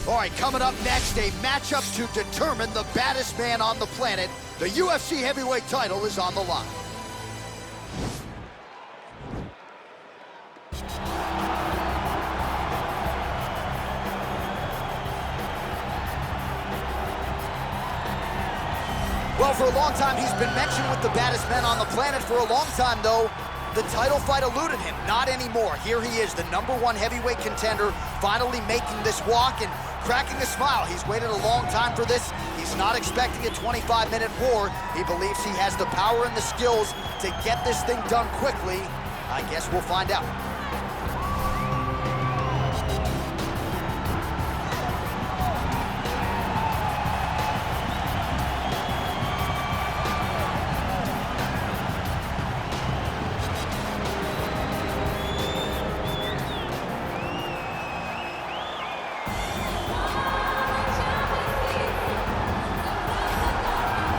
All right, coming up next, a matchup to determine the baddest man on the planet. The UFC heavyweight title is on the line. Well, for a long time, he's been mentioned with the baddest men on the planet. For a long time, though, the title fight eluded him. Not anymore. Here he is, the #1 heavyweight contender, finally making this walk and cracking a smile. He's waited a long time for this. He's not expecting a 25-minute war. He believes he has the power and the skills to get this thing done quickly. I guess we'll find out.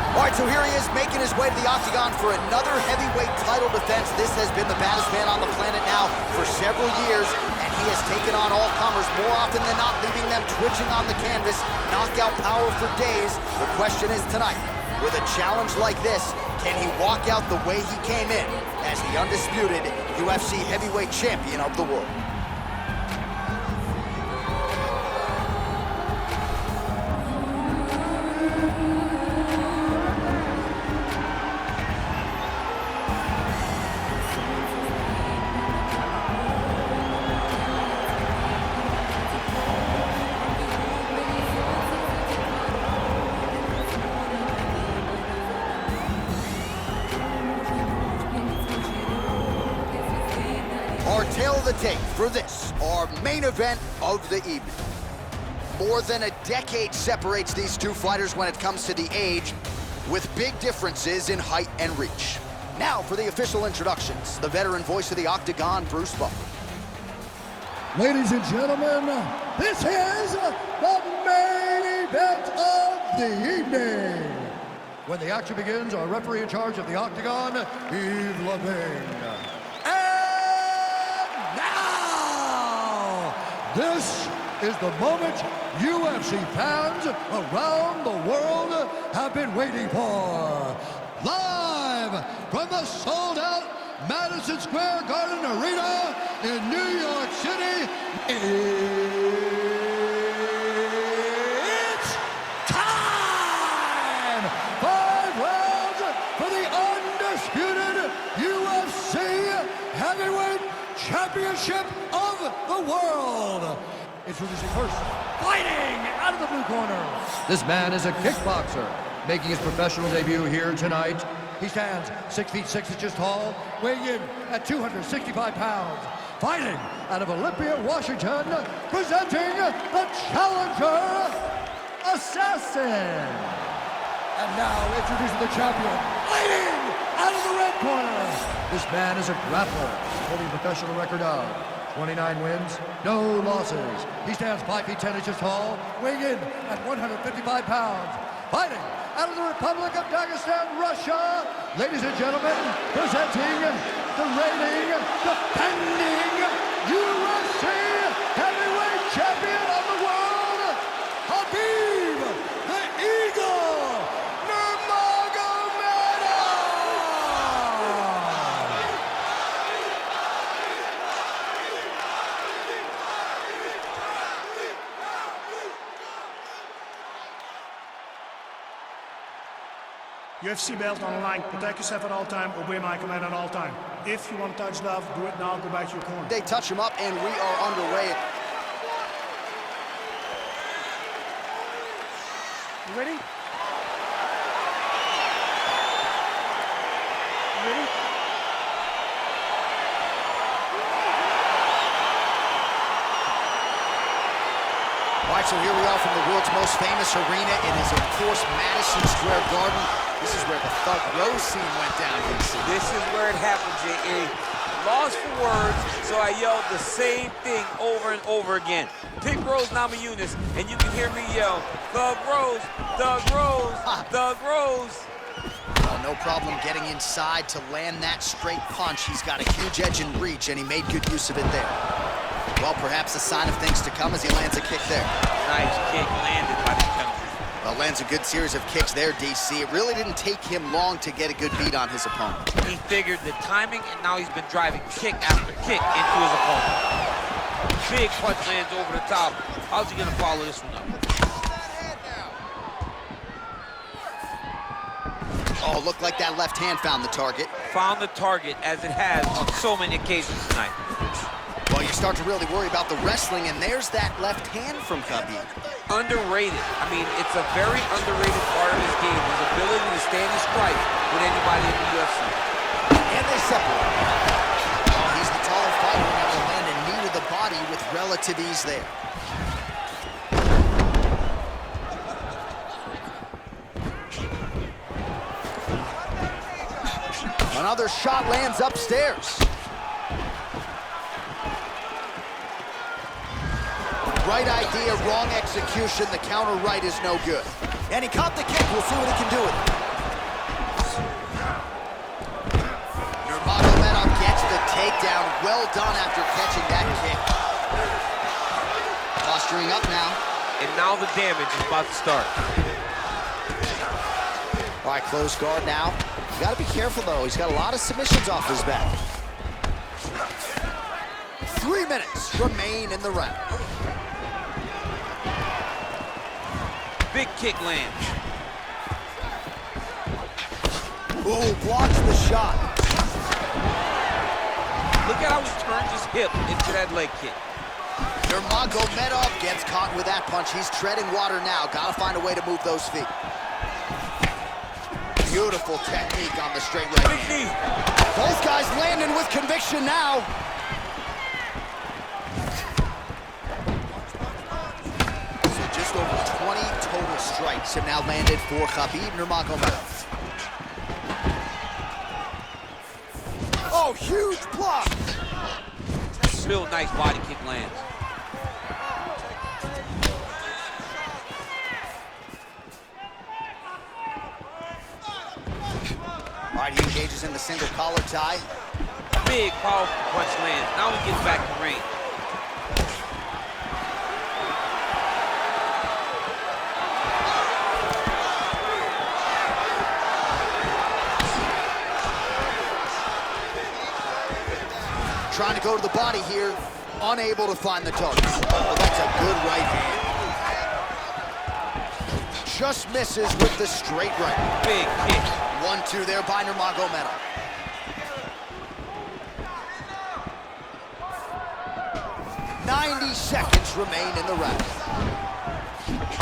All right, so here he is making his way to the octagon for another heavyweight title defense. This has been the baddest man on the planet now for several years, and he has taken on all comers more often than not, leaving them twitching on the canvas, knockout power for days. The question is tonight, with a challenge like this, can he walk out the way he came in as the undisputed UFC heavyweight champion of the world? Our tale of the tape for this, our main event of the evening. More than a decade separates these two fighters when it comes to the age, with big differences in height and reach. Now for the official introductions, the veteran voice of the Octagon, Bruce Buffer. Ladies and gentlemen, this is the main event of the evening. When the action begins, our referee in charge of the Octagon, Yves Lavigne. This is the moment UFC fans around the world have been waiting for. Live from the sold-out Madison Square Garden Arena in New York City, it's time! 5 rounds for the undisputed UFC Heavyweight Championship of the world. Introducing first, fighting out of the blue corner. This man is a kickboxer, making his professional debut here tonight. He stands 6 feet 6 inches tall, weighing in at 265 pounds. Fighting out of Olympia, Washington, presenting the challenger, Assassin. And now introducing the champion, fighting out of the red corner. This man is a grappler, holding a professional record of 29 wins, no losses. He stands 5 feet 10 inches tall, weighing in at 155 pounds. Fighting out of the Republic of Dagestan, Russia, ladies and gentlemen, presenting the reigning, defending UFC heavyweight champion of the world, Khabib the Eagle Nurmagomedov. UFC belt on the line. Protect yourself at all time. Obey my command at all time. If you want to touch love, do it now. Go back to your corner. They touch him up, and we are underway. You ready? You ready? All right, so here we are from the world's most famous arena. It is, of course, Madison Square Garden. This is where the Thug Rose scene went down, DC. This is where it happened, J.A. Lost for words, so I yelled the same thing over and over again. Pick Rose Namajunas, and you can hear me yell, Thug Rose, Thug Rose, Thug Rose. Well, no problem getting inside to land that straight punch. He's got a huge edge and reach, and he made good use of it there. Well, perhaps a sign of things to come as he lands a kick there. Nice kick landed by the gentleman. Well, lands a good series of kicks there, DC. It really didn't take him long to get a good beat on his opponent. He figured the timing, and now he's been driving kick after kick into his opponent. Big punch lands over the top. How's he gonna follow this one up? Oh, looked like that left hand found the target. Found the target, as it has on so many occasions tonight. Well, you start to really worry about the wrestling, and there's that left hand from Khabib. Underrated. I mean, it's a very underrated part of his game, his ability to stand and strike with anybody in the UFC. And they separate. Oh, he's the taller fighter and able to land a knee to the body with relative ease there. Another shot lands upstairs. Right idea, wrong execution. The counter right is no good. And he caught the kick. We'll see what he can do with it. Nurmagomedov gets the takedown. Well done after catching that kick. Posturing up now. And now the damage is about to start. All right, close guard now. You gotta be careful, though. He's got a lot of submissions off his back. 3 minutes remain in the round. Big kick lands. Ooh, blocks the shot. Look at how he turns his hip into that leg kick. Nurmagomedov gets caught with that punch. He's treading water now. Gotta find a way to move those feet. Beautiful technique on the straight right Big hand. knee. Both guys landing with conviction now. So just over 20 total strikes have now landed for Khabib Nurmagomedov. Oh, huge block. Real nice body kick lands. All right, he engages in the single collar tie. Big, powerful punch lands. Now he gets back to ring. Trying to go to the body here, unable to find the target. Oh, that's a good right hand. Just misses with the straight right. Big kick. 1-2 there by Nurmagomedov. Seconds remain in the round.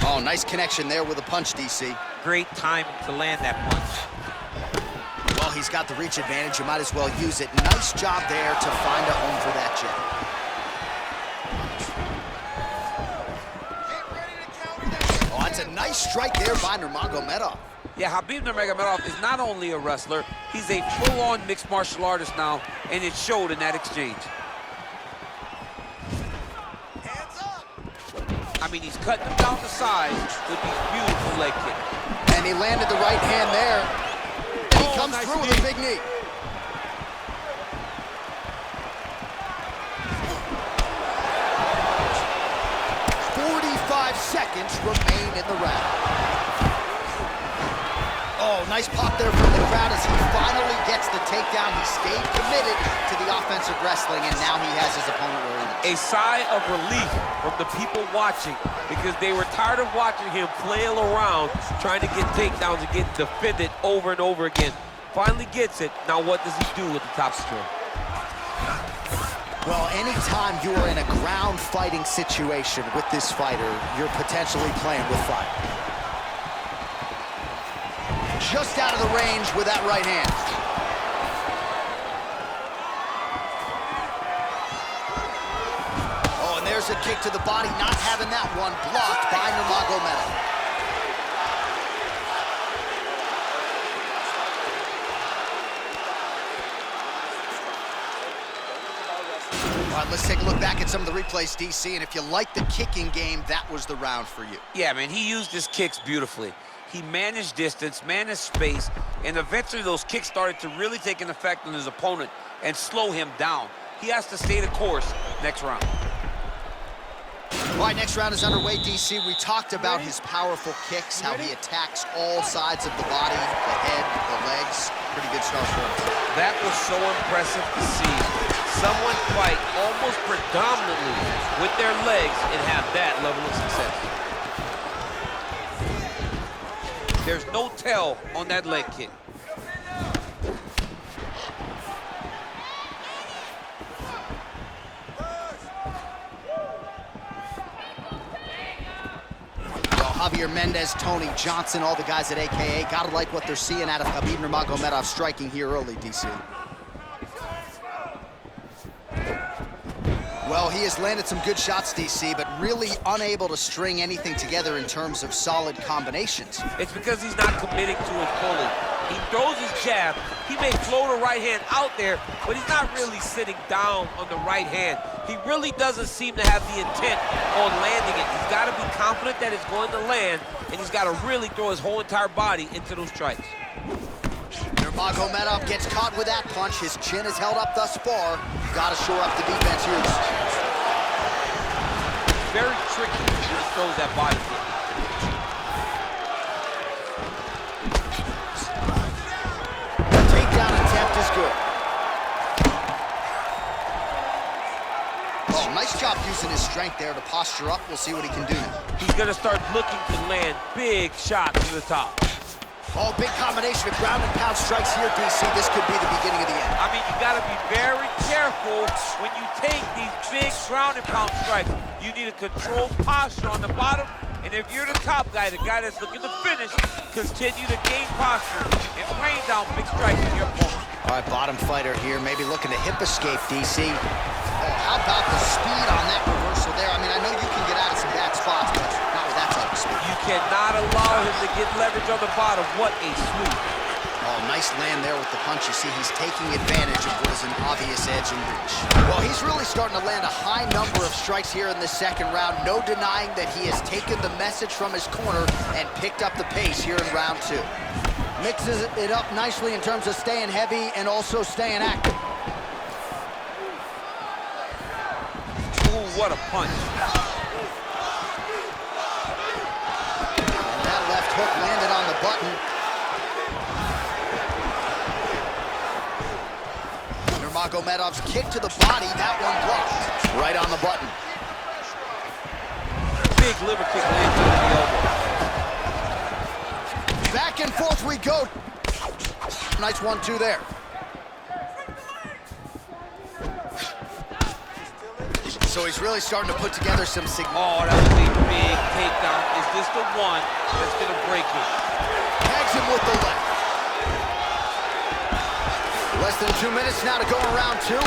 Oh, nice connection there with a punch, DC. Great time to land that punch. Well, he's got the reach advantage. You might as well use it. Nice job there to find a home for that jab. Oh, that's a nice strike there by Nurmagomedov. Yeah, Khabib Nurmagomedov is not only a wrestler, he's a full-on mixed martial artist now, and it showed in that exchange. I mean, he's cutting them down the sides with these beautiful leg kicks. And he landed the right hand there. And he comes nice through with a big knee. Seconds remain in the round. Oh, nice pop there from the crowd as he finally gets the takedown. He stayed committed to the offensive wrestling, and now he has his opponent where he A sigh of relief from the people watching because they were tired of watching him flail around trying to get takedowns and get defended over and over again. Finally gets it. Now what does he do with the top stroke? Well, anytime you are in a ground fighting situation with this fighter, you're potentially playing with fire. Just out of the range with that right hand. Oh, and there's a kick to the body, not having that one blocked by Nurmagomedov. All right, let's take a look back at some of the replays, DC, and if you like the kicking game, that was the round for you. Yeah, man, he used his kicks beautifully. He managed distance, managed space, and eventually those kicks started to really take an effect on his opponent and slow him down. He has to stay the course next round. All right, next round is underway, DC. We talked about his powerful kicks, how he attacks all sides of the body, the head, the legs. Pretty good start for him. That was so impressive to see. Someone fight almost predominantly with their legs and have that level of success. There's no tell on that leg kick. Javier Mendez, Tony Johnson, all the guys at AKA. Gotta like what they're seeing out of Khabib Nurmagomedov striking here early, DC. Well, he has landed some good shots, DC, but really unable to string anything together in terms of solid combinations. It's because he's not committing to it fully. He throws his jab. He may float a right hand out there, but he's not really sitting down on the right hand. He really doesn't seem to have the intent on landing it. He's got to be confident that it's going to land, and he's got to really throw his whole entire body into those strikes. Nurmagomedov gets caught with that punch. His chin is held up thus far. Got to shore up the defense here. It's very tricky when he throws that body kick. Takedown attempt is good. Oh, nice job using his strength there to posture up. We'll see what he can do now. He's going to start looking to land big shots to the top. Oh, big combination of ground and pound strikes here, DC. This could be the beginning of the end. I mean, you got to be very careful when you take these big ground and pound strikes. You need a controlled posture on the bottom, and if you're the top guy, the guy that's looking to finish, continue to gain posture and rain down big strikes on your opponent. All right, bottom fighter here, maybe looking to hip escape, DC. Oh, how about the speed on that reversal there? I mean, I know you can get out of some bad spots, but not with that type of speed. You cannot allow him to get leverage on the bottom. What a sweep. Oh, nice land there with the punch. You see, he's taking advantage of what is an obvious edge and reach. Well, he's really starting to land a high number of strikes here in the second round. No denying that he has taken the message from his corner and picked up the pace here in round two. Mixes it up nicely in terms of staying heavy and also staying active. Ooh, what a punch. And that left hook landed on the button. Nurmagomedov's kick to the body, that one blocked. Right on the button. Big liver kick lands over the elbow. Back and forth we go. Nice 1-2 there. So he's really starting to put together some signal. Oh, that was a big takedown. Is this the one that's going to break him? Tags him with the left. Less than 2 minutes now to go in round two.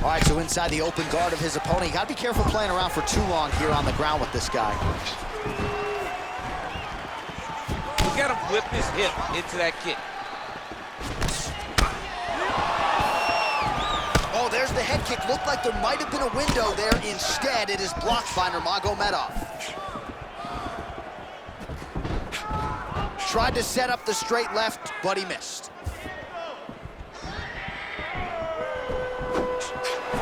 All right, so inside the open guard of his opponent. You got to be careful playing around for too long here on the ground with this guy. Look at him whip his hip into that kick. Oh, there's the head kick. Looked like there might have been a window there. Instead, it is blocked by Nurmagomedov. Tried to set up the straight left, but he missed.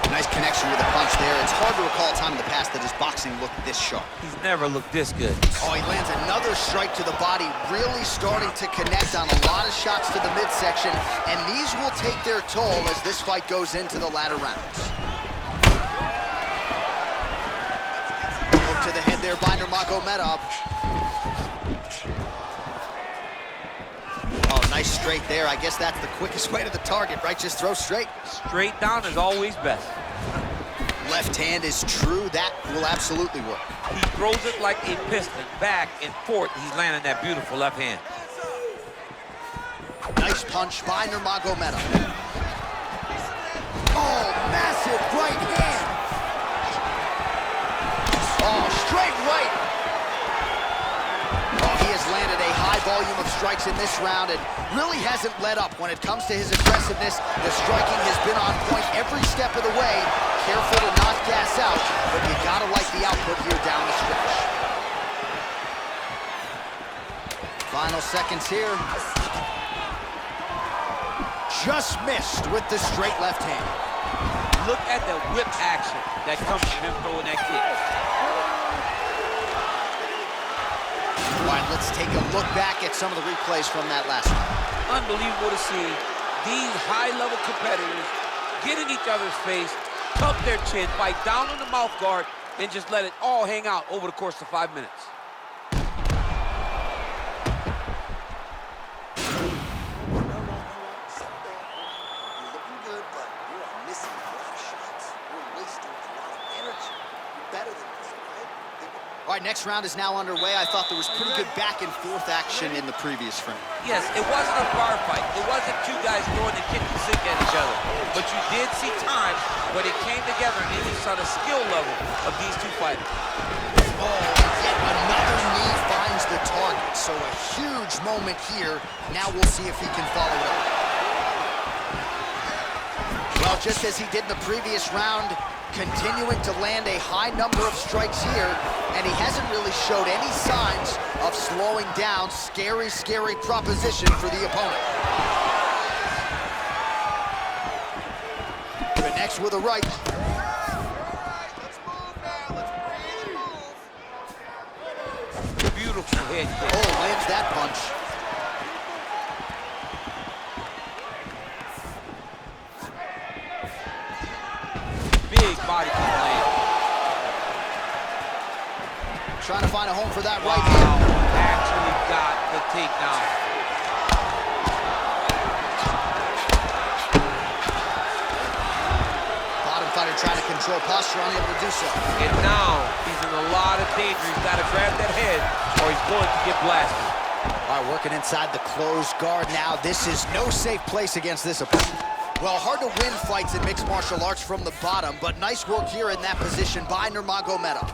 Nice connection with the punch there. It's hard to recall a time in the past that his boxing looked this sharp. He's never looked this good. Oh, he lands another strike to the body, really starting to connect on a lot of shots to the midsection, and these will take their toll as this fight goes into the latter rounds. Hook to the head there by Nurmagomedov. Oh, nice straight there. I guess that's the quickest way to the target, right? Just throw straight. Straight down is always best. Left hand is true. That will absolutely work. He throws it like a piston, back and forth. He's landing that beautiful left hand. Nice punch by Nurmagomedov. Oh, massive right hand. Oh, straight right. Oh, he has landed a high volume of strikes in this round and really hasn't let up when it comes to his aggressiveness. The striking has been on point every step of the way. Careful to not gas out, but you gotta like the output here down the stretch. Final seconds here. just missed with the straight left hand. Look at the whip action that comes from him throwing that kick. All right, let's take a look back at some of the replays from that last round. Unbelievable to see these high-level competitors get in each other's face, tuck their chin, fight down on the mouth guard, and just let it all hang out over the course of 5 minutes. All right, next round is now underway. I thought there was pretty good back and forth action in the previous frame. Yes, it wasn't a bar fight. It wasn't two guys throwing the kitchen sink at each other. But you did see times where they came together and you saw the skill level of these two fighters. Oh, yet another knee finds the target. So a huge moment here. Now we'll see if he can follow it up. Well, just as he did in the previous round, continuing to land a high number of strikes here, and he hasn't really showed any signs of slowing down. Scary, scary proposition for the opponent. Connects with a right. Let's move now. Let's breathe and move. Beautiful head kick. Oh, lands that punch. Big body kick land. Trying to find a home for that right Wow, hand. actually got the takedown. Bottom fighter trying to control posture, unable to do so. And now he's in a lot of danger. He's got to grab that head or he's going to get blasted. All right, working inside the closed guard now. This is no safe place against this opponent. Well, hard to win fights in mixed martial arts from the bottom, but nice work here in that position by Nurmagomedov.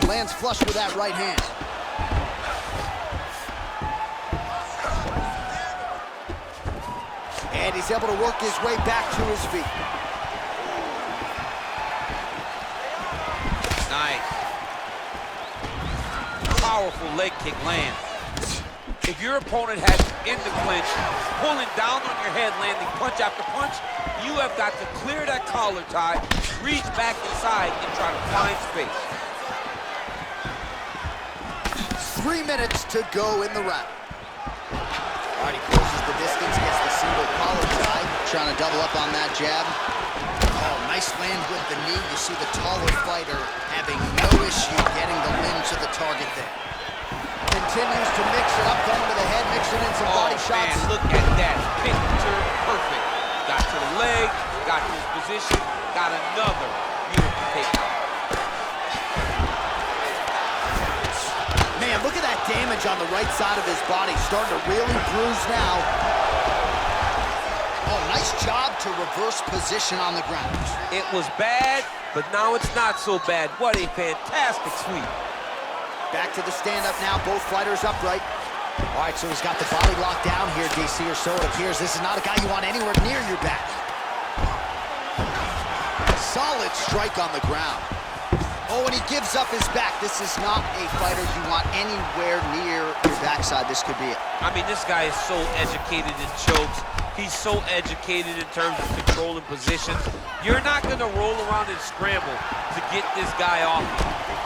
Lands flush with that right hand. And he's able to work his way back to his feet. Nice. Powerful leg kick lands. If your opponent has in the clinch, pulling down on your head, landing punch after punch, you have got to clear that collar tie, reach back inside, and try to find space. 3 minutes to go in the round. All right, he closes the distance, gets the single collar tie, trying to double up on that jab. Oh, nice land with the knee. You see the taller fighter having no issue getting the limb to the target there. Continues to mix it up, going to the head, mixing in some body shots. Man, look at that. Picture perfect. Got to the leg, got to his position, got another beautiful takedown. Man, look at that damage on the right side of his body. Starting to really bruise now. Oh, nice job to reverse position on the ground. It was bad, but now it's not so bad. What a fantastic sweep. Back to the stand-up now, both fighters upright. All right, so he's got the body locked down here, DC, or so it appears. This is not a guy you want anywhere near your back. Solid strike on the ground. Oh, and he gives up his back. This is not a fighter you want anywhere near your backside. This could be it. I mean, this guy is so educated in chokes. He's so educated in terms of controlling positions. You're not going to roll around and scramble to get this guy off.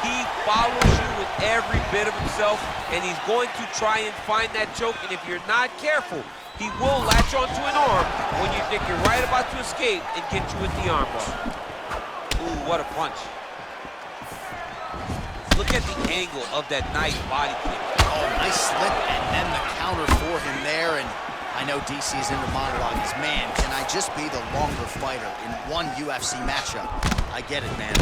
He follows you with every bit of himself, and he's going to try and find that choke. And if you're not careful, he will latch onto an arm when you think you're right about to escape and get you with the armbar. Ooh, what a punch. Look at the angle of that nice body kick. Oh, nice slip, and then the counter for him there. And I know DC's in the monologue. He's, man, can I just be the longer fighter in one UFC matchup? I get it, man.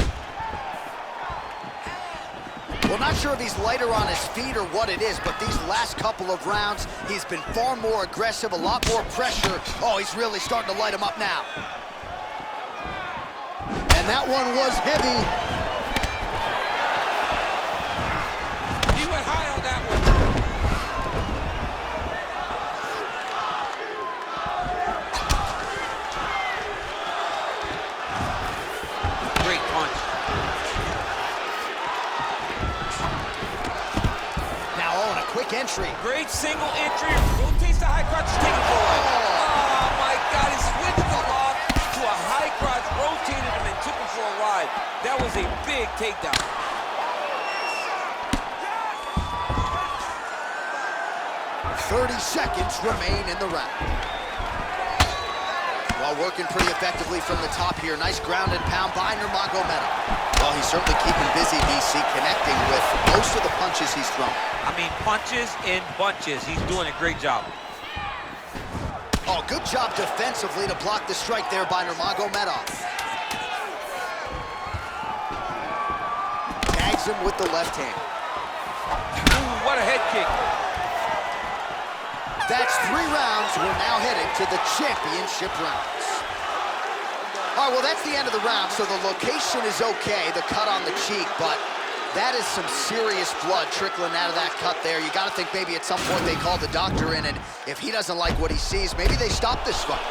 Well, not sure if he's lighter on his feet or what it is, but these last couple of rounds, he's been far more aggressive, a lot more pressure. Oh, he's really starting to light him up now. And that one was heavy. He went high on that one. Great punch. Now, oh, and a quick entry. Great single entry. Rotates the high crotch, take it forward. Oh, my got his switched him off to a high crotch, rotated him and took him for a ride. That was a big takedown. 30 seconds remain in the round. While working pretty effectively from the top here. Nice ground and pound by Nurmagomedov. Well, he's certainly keeping busy, DC, connecting with most of the punches he's thrown. I mean, punches in bunches. He's doing a great job. Oh, good job defensively to block the strike there by Nurmagomedov. Tags him with the left hand. Ooh, what a head kick. That's 3 rounds. We're now heading to the championship rounds. All right, well, that's the end of the round, so the location is okay, the cut on the cheek, but that is some serious blood trickling out of that cut there. You got to think maybe at some point they called the doctor in, and if he doesn't like what he sees, maybe they stop this fight.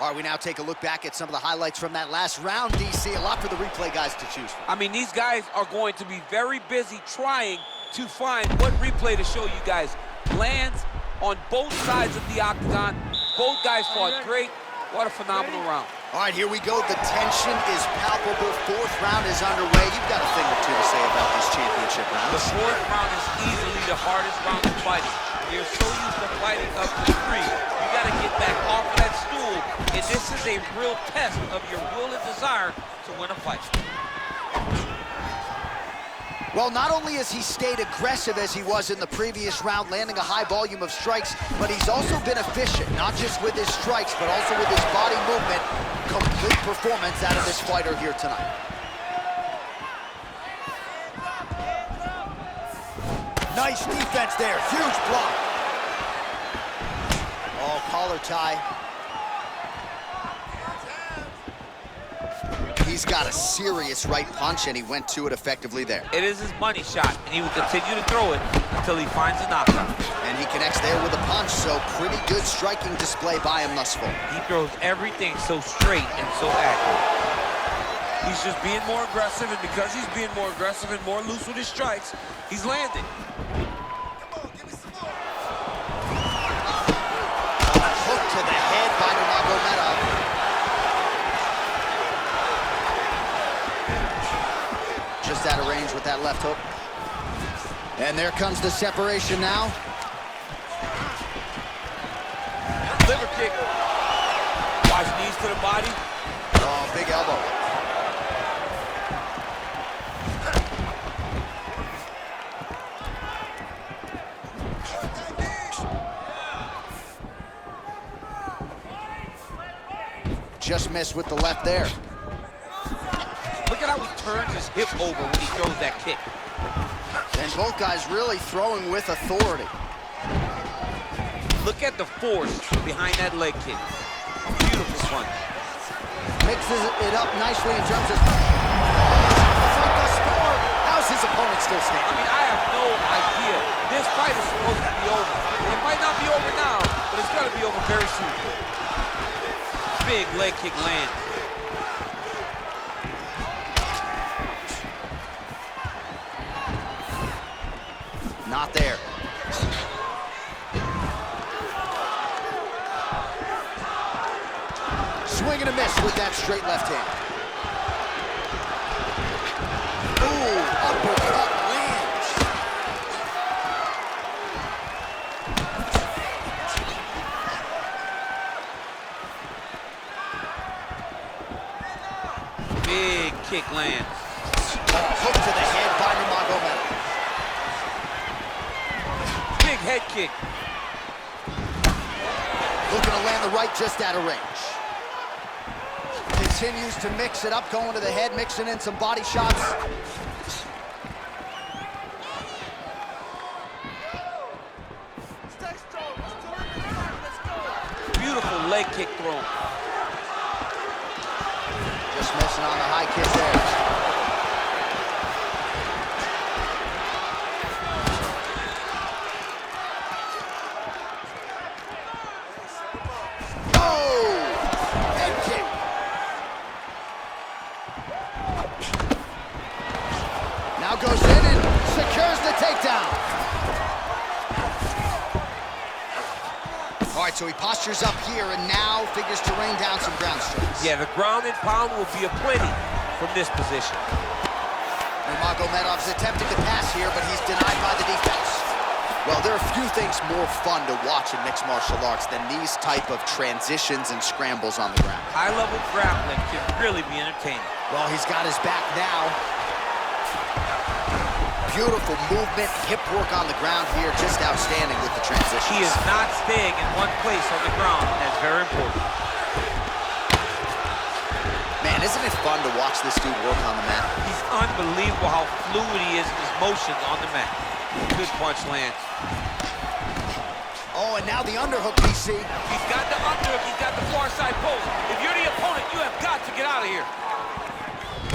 All right, we now take a look back at some of the highlights from that last round, DC. A lot for the replay guys to choose from. I mean, these guys are going to be very busy trying to find what replay to show you guys. Lands on both sides of the octagon. Both guys fought great. What a phenomenal round. All right, here we go. The tension is palpable. 4th round is underway. You've got a thing or two to say about these championship rounds. The 4th round is easily the hardest round of fighting. You're so used to fighting up to 3. You got to get back off of that stool, and this is a real test of your will and desire to win a fight. Well, not only has he stayed aggressive as he was in the previous round, landing a high volume of strikes, but he's also been efficient, not just with his strikes, but also with his body movement. Complete performance out of this fighter here tonight. Nice defense there, huge block. Oh, collar tie. He's got a serious right punch, and he went to it effectively there. It is his money shot, and he will continue to throw it until he finds a knockout. And he connects there with a punch, so pretty good striking display by him thus far. He throws everything so straight and so accurate. He's just being more aggressive, and because he's being more aggressive and more loose with his strikes, he's landing. Hook to the head by Nurmagomedov. Just out of range with that left hook. And there comes the separation now. Liver kick. Watch knees to the body. Oh, big elbow. Just missed with the left there. Look at how he turns his hip over when he throws that kick. And both guys really throwing with authority. Look at the force behind that leg kick. Beautiful punch. Mixes it up nicely in terms of... the score. How's his opponent still I standing? mean, I have no idea. This fight is supposed to be over. It might not be over now, but it's going to be over very soon. Big leg kick land. Not there. Swing and a miss with that straight left hand. Ooh, uppercut lands. Big kick lands. Hook to the head by Nurmagomedov. Big head kick. Looking to land the right just out of range. Continues to mix it up, going to the head, mixing in some body shots. Beautiful leg kick thrown. Just missing on the high kick there. Goes in and secures the takedown. All right, right, so he postures up here and now figures to rain down some ground strikes. Yeah, the ground and pound will be aplenty from this position. Nurmagomedov's attempting to pass here, but he's denied by the defense. Well, there are few things more fun to watch in mixed martial arts than these type of transitions and scrambles on the ground. High-level grappling can really be entertaining. Well, he's got his back now. Beautiful movement, hip work on the ground here, just outstanding with the transitions. He is not staying in one place on the ground, and that's very important. Man, isn't it fun to watch this dude work on the mat? He's unbelievable how fluid he is in his motions on the mat. Good punch lands. Oh, and now the underhook, DC. He's got the underhook, he's got the far side post. If you're the opponent, you have got to get out of here.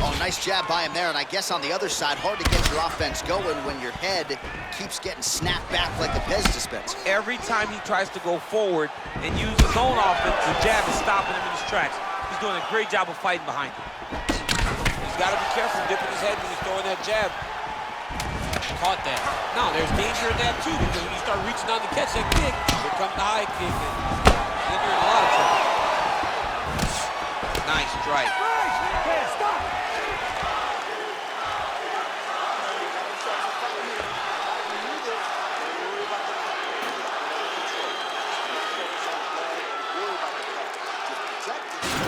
Oh, nice jab by him there, and I guess on the other side, hard to get your offense going when your head keeps getting snapped back like the Pez dispenser. Every time he tries to go forward and use his own offense, the jab is stopping him in his tracks. He's doing a great job of fighting behind him. He's got to be careful dipping his head when he's throwing that jab. Caught that. Now, there's danger in that, too, because when you start reaching down to catch that kick, here comes the high kick, and then you're in a lot of trouble. Nice strike.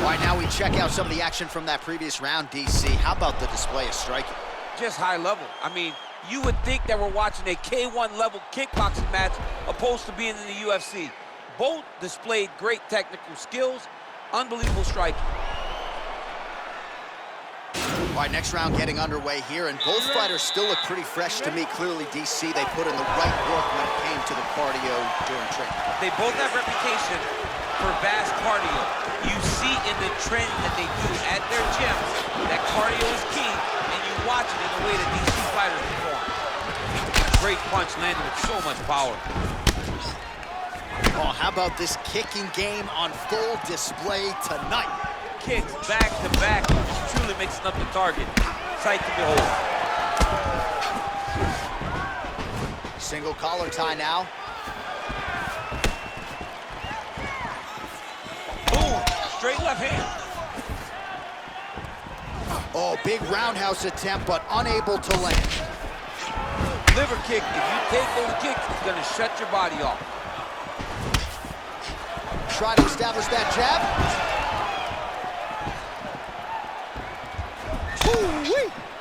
All right, now we check out some of the action from that previous round, DC. How about the display of striking? Just high level. I mean, you would think that we're watching a K1 level kickboxing match opposed to being in the UFC. Both displayed great technical skills, unbelievable striking. All right, next round getting underway here, and both fighters still look pretty fresh to me. Clearly, DC, they put in the right work when it came to the cardio during training. They both have reputation for vast cardio. You see in the training that they do at their gyms that cardio is key, and you watch it in the way that these two fighters perform. Great punch landed with so much power. Oh, how about this kicking game on full display tonight? Kicks back to back, truly mixing up the target. Sight to behold. Single collar tie now. Boom, straight left hand. Oh, big roundhouse attempt, but unable to land. Liver kick, if you take those kicks, it's gonna shut your body off. Try to establish that jab.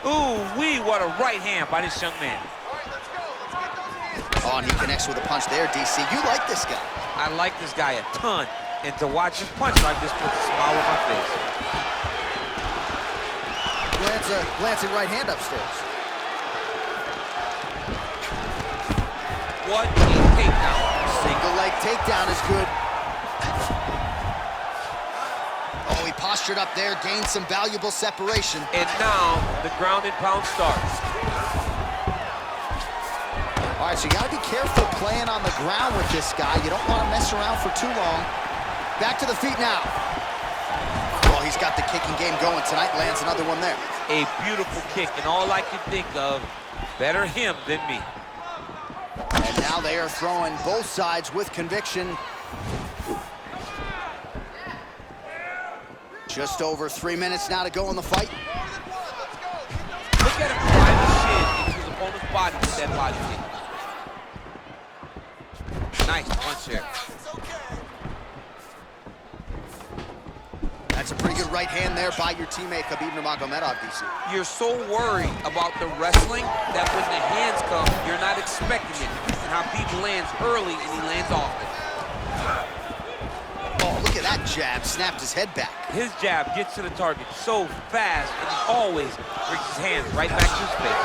Ooh-wee, what a right hand by this young man. All right, let's go. Let's get those hands. Oh, and he connects with a punch there, DC. You like this guy. I like this guy a ton, and to watch him punch like this puts a smile on my face. Glancing right hand upstairs. What a takedown. Single leg takedown is good. Oh, he postured up there, gained some valuable separation. And now the ground and pound starts. All right, so you gotta be careful playing on the ground with this guy. You don't wanna mess around for too long. Back to the feet now. Well, he's got the kicking game going tonight, lands another one there. A beautiful kick, and all I can think of, better him than me. And now they are throwing both sides with conviction. Just over 3 minutes now to go in the fight. Look at him drive the shin into his opponent's body with that body kick. Nice punch there. That's a pretty good right hand there by your teammate, Khabib Nurmagomedov, DC. You're so worried about the wrestling that when the hands come, you're not expecting it. And Khabib lands early and he lands often. Oh, look at that jab, snapped his head back. His jab gets to the target so fast, and he always brings his hands right back to his face.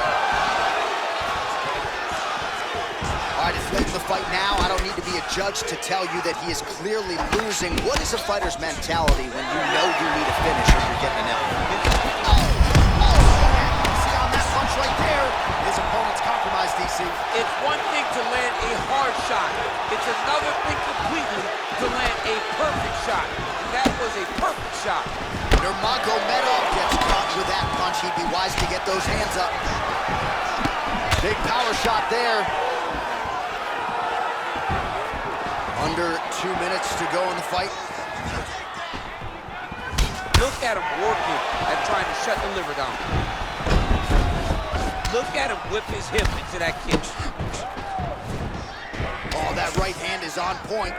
All right, it's late in the fight now. I don't need to be a judge to tell you that he is clearly losing. What is a fighter's mentality when you know you need a finish or you're getting an L? See on that punch right there, his opponent's compromised, DC. It's one thing to land a hard shot. It's another thing completely to land a perfect shot. And that was a perfect shot. Nurmagomedov gets caught with that punch. He'd be wise to get those hands up. Big power shot there. Under 2 minutes to go in the fight. Look at him working at trying to shut the liver down. Look at him whip his hip into that kick. Oh, that right hand is on point.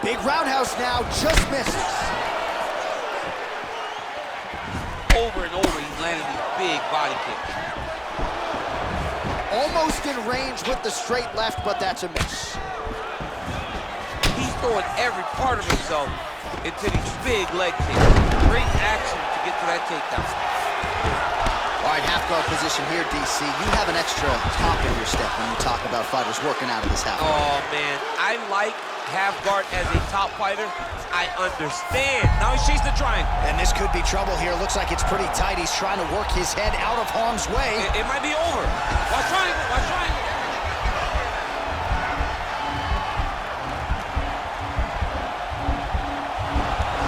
Big roundhouse now, just misses. Over and over, he's landing these big body kicks. Almost in range with the straight left, but that's a miss. He's throwing every part of himself into these big leg kicks. Great action to get to that takedown. All right, half guard position here, DC. You have an extra top in your step when you talk about fighters working out of this half guard. Oh, man. I like half guard as a top fighter. I understand. Now he shakes the triangle. And this could be trouble here. Looks like it's pretty tight. He's trying to work his head out of harm's way. It might be over. Watch triangle, watch triangle.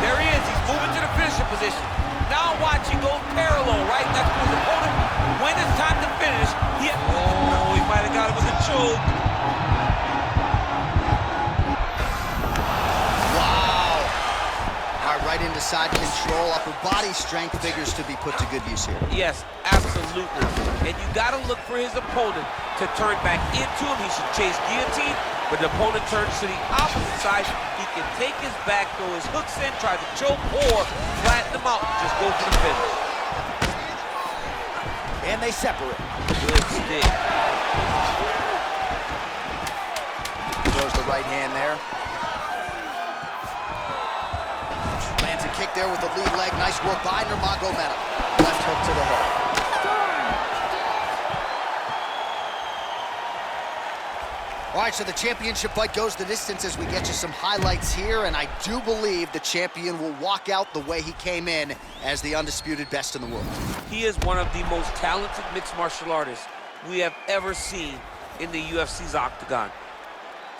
There he is. He's moving to the finishing position. Now watch, he goes parallel, right? That's for his opponent. When it's time to finish, he might have got it with a choke. Right into side control, upper body strength figures to be put to good use here. Yes, absolutely. And you got to look for his opponent to turn back into him. He should chase guillotine, but the opponent turns to the opposite side. He can take his back, throw his hooks in, try to choke, or flatten him out. Just go for the finish. And they separate. Good stick. Throws the right hand there. Kick there with the lead leg. Nice work by Nurmagomedov. Left hook to the head. All right, so the championship fight goes the distance as we get you some highlights here, and I do believe the champion will walk out the way he came in as the undisputed best in the world. He is one of the most talented mixed martial artists we have ever seen in the UFC's octagon.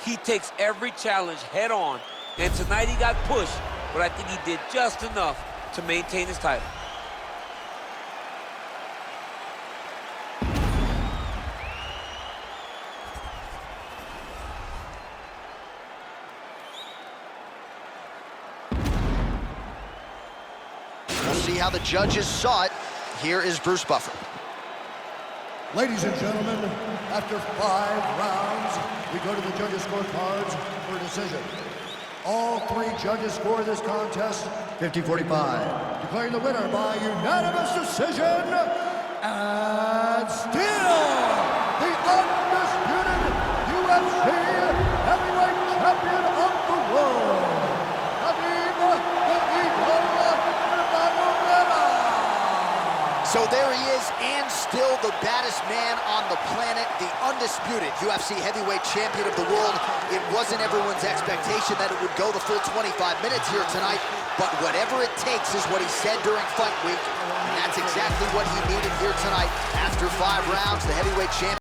He takes every challenge head on, and tonight he got pushed, but I think he did just enough to maintain his title. We'll see how the judges saw it. Here is Bruce Buffer. Ladies and gentlemen, after 5 rounds, we go to the judges' scorecards for a decision. All 3 judges score this contest 50-45, declaring the winner by unanimous decision, and still the undisputed UFC heavyweight champion of the world, Khabib Nurmagomedov. So there he is, and still the baddest man on the planet, the undisputed UFC heavyweight champion of the world. It wasn't everyone's expectation that it would go the full 25 minutes here tonight, but whatever it takes is what he said during fight week, and that's exactly what he needed here tonight. After 5 rounds, the heavyweight champion